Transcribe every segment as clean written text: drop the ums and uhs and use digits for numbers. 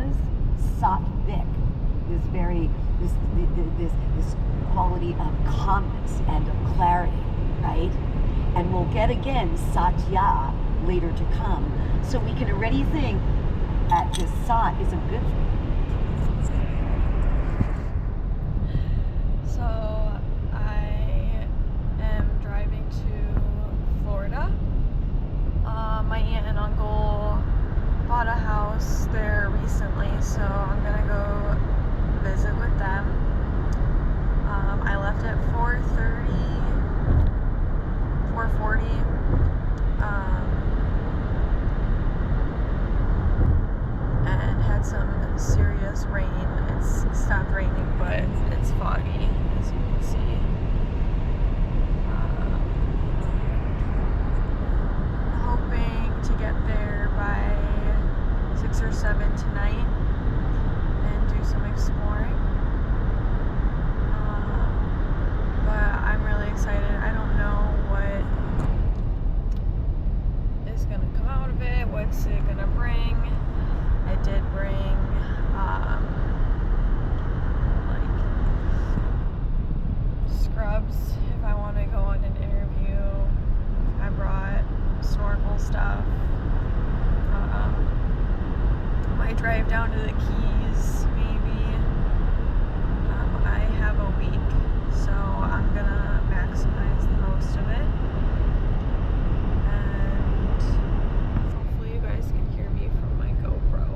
was sattvic, this quality of calmness and of clarity, right? And we'll get again satya later to come. So we can already think that this sat is a good thing. So I am driving to Florida. My aunt and uncle bought a house there recently, so I'm gonna go visit with them. I left at 4:40, and had some serious rain. It's stopped raining, but it's foggy, as you can see. Hoping to get there by 6 or 7 tonight and do some exploring. But I'm really excited. I don't know what is going to come out of it. What's it going to bring? I did bring scrubs if I want to go on an interview. I brought snorkel stuff. Might drive down to the Keys maybe. I have a week, so I'm gonna maximize the most of it, and hopefully you guys can hear me from my GoPro.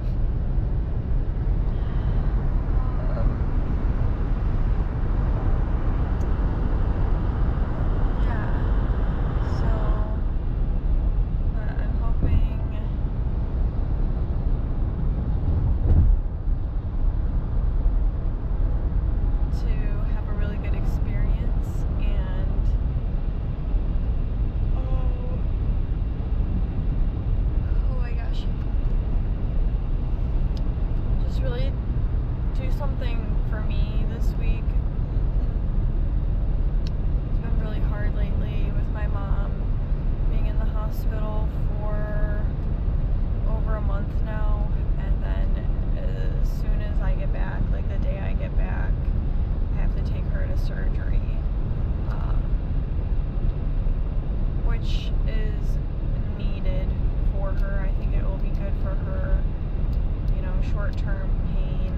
I'm hoping to have a really good experience, and oh my gosh, just really do something for me this week. It's been really hard lately with my mom being in the hospital for over a month now, and then as soon as I get back, like the day I get back, I have to take her to surgery, which is needed for her. I think it will be good for her, short-term pain,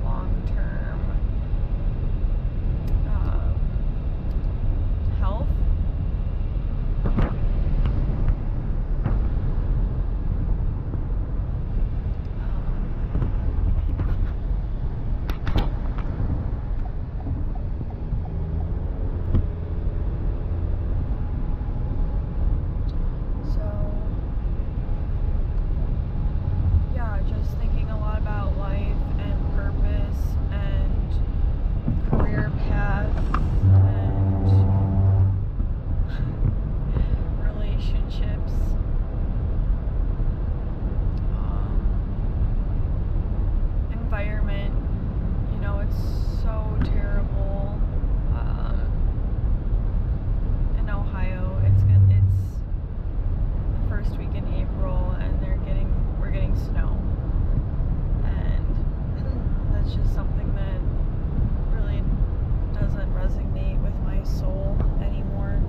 long-term health. Just thinking a lot about life and purpose and career path and relationships. Environment, it's so terrible. In Ohio, it's the first week in April, and we're getting snow. That's just something that really doesn't resonate with my soul anymore.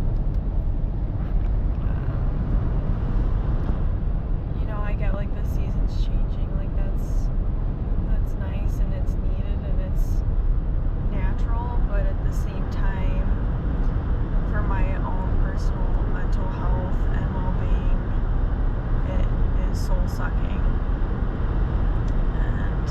I get like the seasons changing, like that's nice and it's needed and it's natural, but at the same time, for my own personal mental health and well-being, it is soul-sucking. And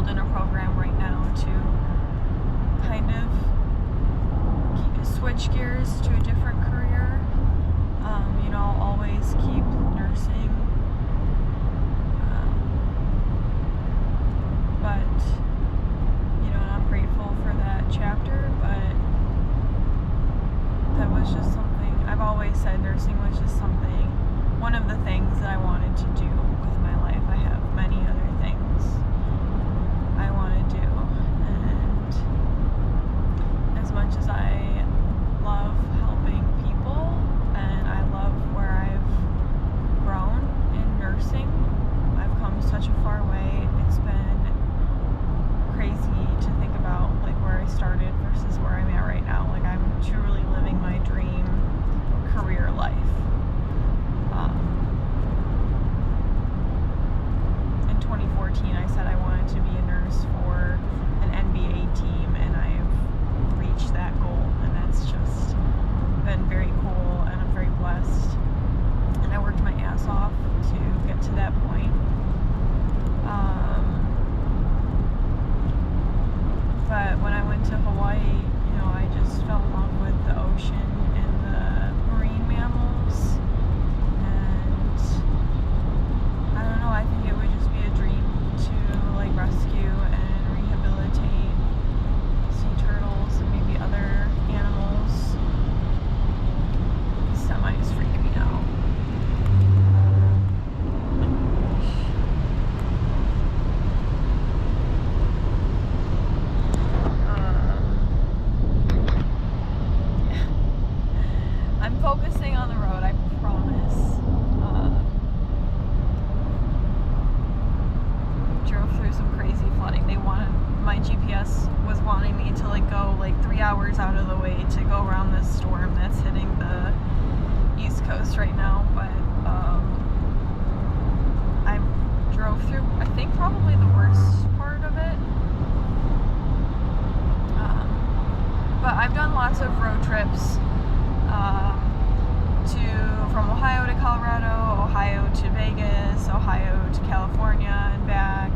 enrolled in a program right now to kind of switch gears to a different career. I'll always keep nursing, but I'm grateful for that chapter. But that was just something I've always said. Nursing was just something, one of the things that I wanted to do with my life. I have many other things I want to do, and as much as I love helping people and I love where I've grown in nursing, I've come such a far way. It's been crazy to think about like where I started versus where I'm at right now. Like, I'm truly living my dream career life. In 2014 I said I wanted to be a nurse for an NBA team, and I've reached that goal, and that's just been very cool, and I'm very blessed, and I worked my ass off to get to that point. But when I went to Hawaii, I just fell in love with the ocean and the marine mammals, and I don't know, I think it would just be a dream to like rescue and rehabilitate sea turtles and maybe other animals. These semis freak me out. I'm focusing on the road, I promise. Drove through some crazy flooding. My GPS was wanting me to like go like 3 hours out of the way to go around this storm that's hitting the East Coast right now, but I drove through, I think, probably the worst part of it. But I've done lots of road trips from Ohio to Colorado, Ohio to Vegas, Ohio to California and back.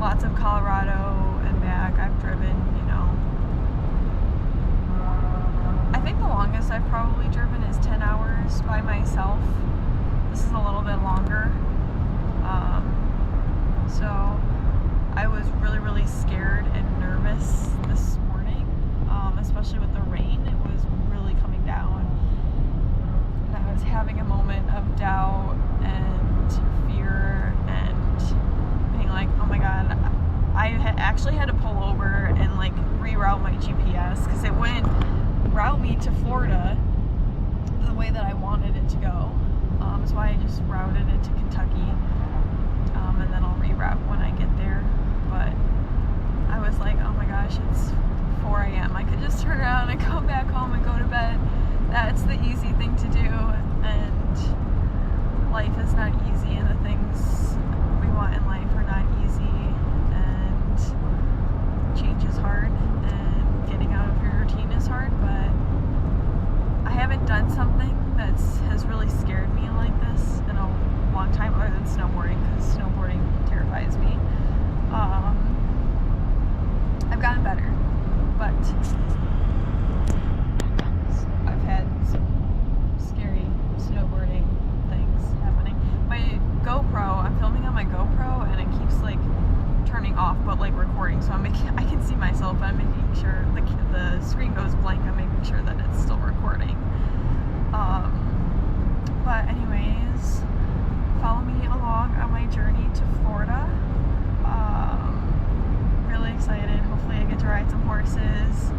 Lots of Colorado and back. I've driven, I think the longest I've probably driven is 10 hours by myself. This is a little bit longer. So I was really, really scared and nervous this morning, especially with the rain. It was really coming down, and I was having a moment of doubt and fear and being like, oh my god, I actually had to pull over and like reroute my GPS because it wouldn't route me to Florida the way that I wanted it to go. So I just routed it to Kentucky, and then I'll reroute when I get there. But I was like, oh my gosh, it's 4 a.m. I could just turn around and go back home and go to bed. That's the easy thing to do, and life is not easy, and the things we want in life are not easy, and change is hard, and getting out of your routine is hard. But I haven't done something that has really scared me like this in a long time, other than snowboarding, because snowboarding terrifies me. I've gotten better, but I've had some scary snowboarding things happening. My GoPro, I'm filming on my GoPro, and it keeps like turning off, but like recording, so I can see myself, but I'm making sure the screen goes blank. I'm making sure that it's still recording. But anyways, follow me along on my journey to Florida. Really excited. Hopefully I get to ride some horses,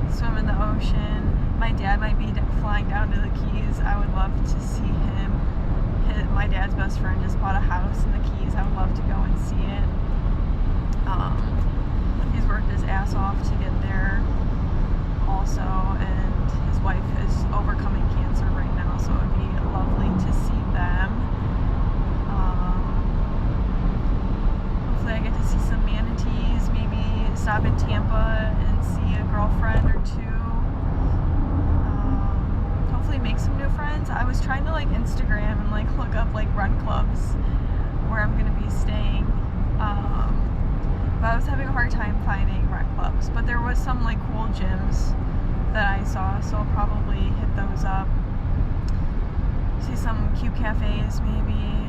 swim in the ocean. My dad might be flying down to the Keys. I would love to see him. My dad's best friend just bought a house in the Keys. I would love to go and see it. He's worked his ass off to get there also, and his wife is overcoming cancer right now, so it would be lovely to see them. Hopefully I get to see some manatees, maybe stop in Tampa and see a girlfriend or two. Hopefully make some new friends. I was trying to like Instagram and like look up like run clubs where I'm gonna be staying But I was having a hard time finding rec clubs. But there was some like cool gyms that I saw, so I'll probably hit those up. See some cute cafes maybe.